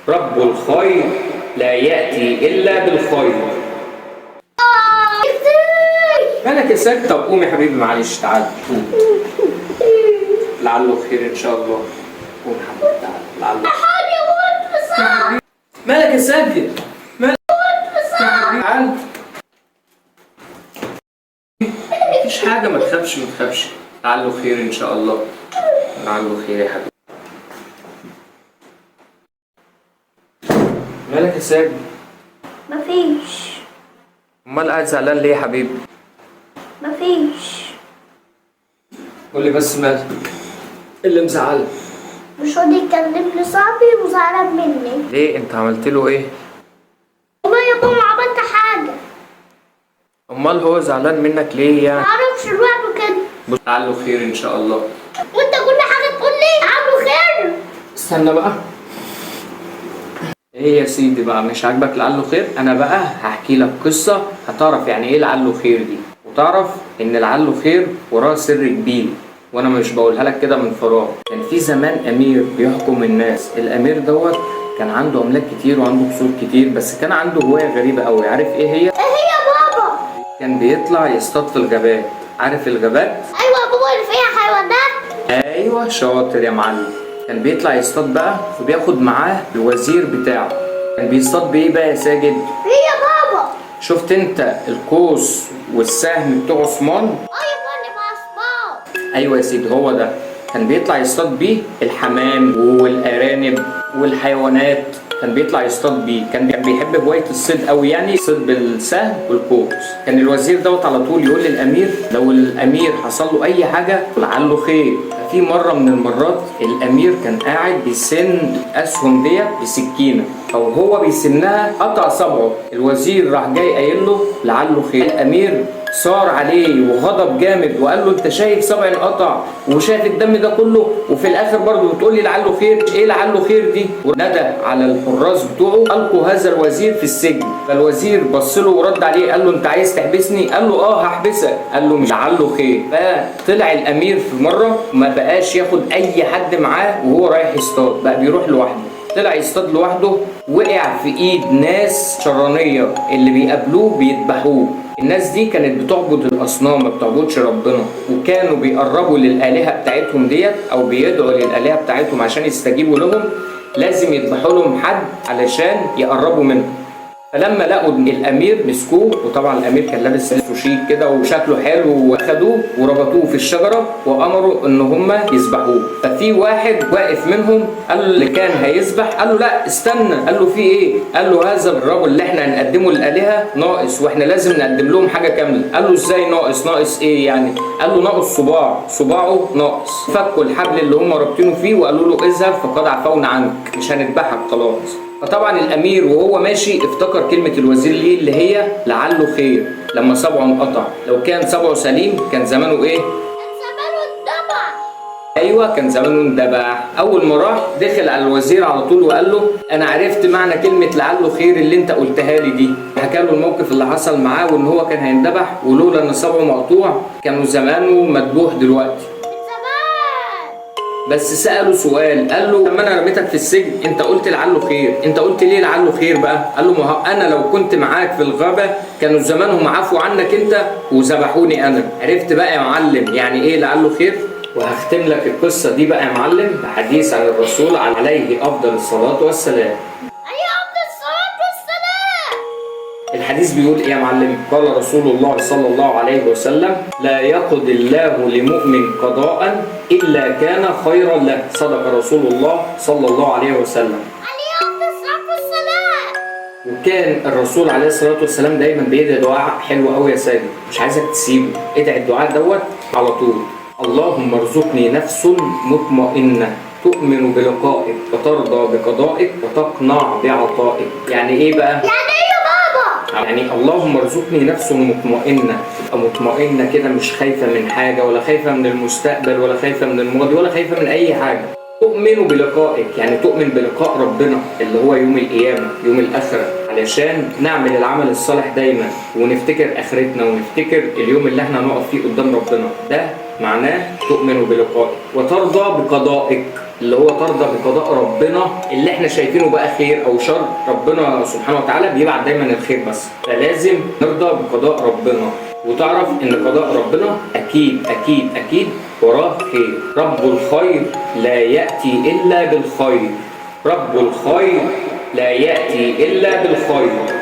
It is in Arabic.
رب الخير لا يأتي إلا بالخير. مالك يا ساج؟ طب قوم يا حبيبي معلش، تعال قوم، لعله خير إن شاء الله. قوم يا حبيبي تعال لعله خير. مالك يا ساجد؟ مالك يا حبيبي؟ تعال، مفيش حاجة، ما تخافش ما تخافش، لعله خير إن شاء الله، لعله خير يا حبيبي. مالك يا ساجد؟ مفيش. أمال قاعد زعلان ليه يا حبيبي؟ مفيش. قول لي بس مالك؟ إيه اللي مزعلك؟ مش راضي يكلمني صاحبي وزعلان مني. ليه؟ أنت عملت له إيه؟ والله يا بابا ما عملت حاجة. أمال هو زعلان منك ليه يعني؟ معرفش الوقت كده. بص لعله خير إن شاء الله. وأنت كل حاجة تقول لي عنه خير. استنى بقى. ايه يا سيدي بقى، مش عاجبك لعله خير؟ انا بقى هحكي لك قصه هتعرف يعني ايه لعله خير دي، وتعرف ان لعله خير وراه سر كبير، وانا مش بقولها لك كده من فراغ. كان في زمان امير بيحكم الناس. الامير دوت كان عنده املاك كتير وعنده قصور كتير، بس كان عنده هوايه غريبه قوي. عارف ايه هي؟ إيه هي يا بابا؟ كان بيطلع يصطاد في الغابات. عارف الغابات؟ أيوة يا بابا اللي فيها حيوانات. ايوه شاطر يا معلم. كان بيطلع يصطاد بقى وبياخد معاه الوزير بتاعه. كان بيصطاد بايه بقى يا ساجد؟ إيه يا بابا؟ شفت انت القوس والسهم بتوع عثمان؟ يا بابا مع صباح. ايوه يا سيدي هو ده. كان بيطلع يصطاد بيه الحمام والارانب والحيوانات، كان بيطلع يصطاد بيه. كان بيحب هوايه الصيد قوي، يعني صيد بالسهم والقوس. كان الوزير دوت على طول يقول للامير لو الامير حصل له اي حاجه لعله خير. في مره من المرات الامير كان قاعد بيسن الاسهم ديت بسكينه، او هو بيسنها قطع صبعه. الوزير راح جاي قايل له لعله خير. الامير صار عليه وغضب جامد وقال له انت شايف صبعي انقطع وشايف الدم ده كله، وفي الاخر برضه بتقول لي لعله خير؟ ايه لعله خير دي؟ وندى على الحراس بتوعه القوا هذا الوزير في السجن. فالوزير بص له ورد عليه قال له انت عايز تحبسني؟ قال له اه هحبسك. قال له مش لعله خير. فطلع الامير في مره ما بقاش ياخد اي حد معاه وهو رايح يصطاد، بقى بيروح لوحده. طلع يصطاد لوحده، وقع في ايد ناس شرانيه اللي بيقابلوه بيذبحوه. الناس دي كانت بتعبد الاصنام، ما بتعبدش ربنا، وكانوا بيقربوا للالهه بتاعتهم ديت او بيدعوا للالهه بتاعتهم عشان يستجيبوا لهم. لازم يذبحوا لهم حد علشان يقربوا منهم. فلما لقوا الامير مسكوه، وطبعا الامير كان لابس شيك كده وشكله حلو، واخدوه وربطوه في الشجره وامروا ان هم يذبحوه. ففي واحد واقف منهم قال له اللي كان هيذبح، قال له لا استنى. قال له في ايه؟ قال له هذا الرجل اللي احنا هنقدمه للالهه ناقص، واحنا لازم نقدم لهم حاجه كامله. قال له ازاي ناقص؟ ناقص ايه يعني؟ قال له ناقص صباعه ناقص. فكوا الحبل اللي هم رابطينه فيه وقالوا له اذهب فقد عفونا عنك، مش هنذبحك خلاص. فطبعا الامير وهو ماشي افتكر كلمه الوزير ليه اللي هي لعله خير. لما صبعه انقطع، لو كان صبعه سليم كان زمانه ايه؟ كان زمانه اتدبح. ايوه كان زمانه اندبح. اول ما راح دخل على الوزير على طول وقال له انا عرفت معنى كلمه لعله خير اللي انت قلتها لي دي. حكى له الموقف اللي حصل معاه وان هو كان هيندبح، ولولا ان صبعه مقطوع كانوا زمانه مذبوح دلوقتي. بس سأله سؤال، قال له لما انا رميتك في السجن انت قلت لعله خير، انت قلت ليه لعله خير بقى؟ قال له ما هو انا لو كنت معاك في الغابه كانوا زمانهم عفوا عنك انت وذبحوني انا. عرفت بقى يا معلم يعني ايه لعله خير؟ وهختم لك القصه دي بقى يا معلم بحديث عن الرسول عليه افضل الصلاه والسلام. الحديث بيقول ايه يا معلم؟ قال رسول الله صلى الله عليه وسلم لا يقضي الله لمؤمن قضاء الا كان خيرا له. صدق رسول الله صلى الله عليه وسلم. وكان الرسول عليه الصلاه والسلام دايما بيدعي دعاء حلو قوي يا ساجد، مش عايزك تسيبه. ادعي الدعاء دوت على طول. اللهم ارزقني نفس مطمئنه تؤمن بلقائك وترضى بقضائك وتقنع بعطائك. يعني ايه بقى؟ يعني اللهم ارزقني نفس مطمئنه، تبقى مطمئنه كده مش خايفه من حاجه، ولا خايفه من المستقبل، ولا خايفه من الماضي، ولا خايفه من اي حاجه. تؤمن بلقائك يعني تؤمن بلقاء ربنا اللي هو يوم القيامه، يوم الاخره، علشان نعمل العمل الصالح دايما ونفتكر اخرتنا ونفتكر اليوم اللي احنا هنقف فيه قدام ربنا. ده معناه تؤمن بلقائك. وترضى بقضائك اللي هو ترضى بقضاء ربنا اللي احنا شايفينه بقى خير او شر. ربنا سبحانه وتعالى بيبعت دايما الخير بس، فلازم نرضى بقضاء ربنا وتعرف ان قضاء ربنا اكيد اكيد اكيد وراه خير. رب الخير لا يأتي الا بالخير، رب الخير لا يأتي الا بالخير.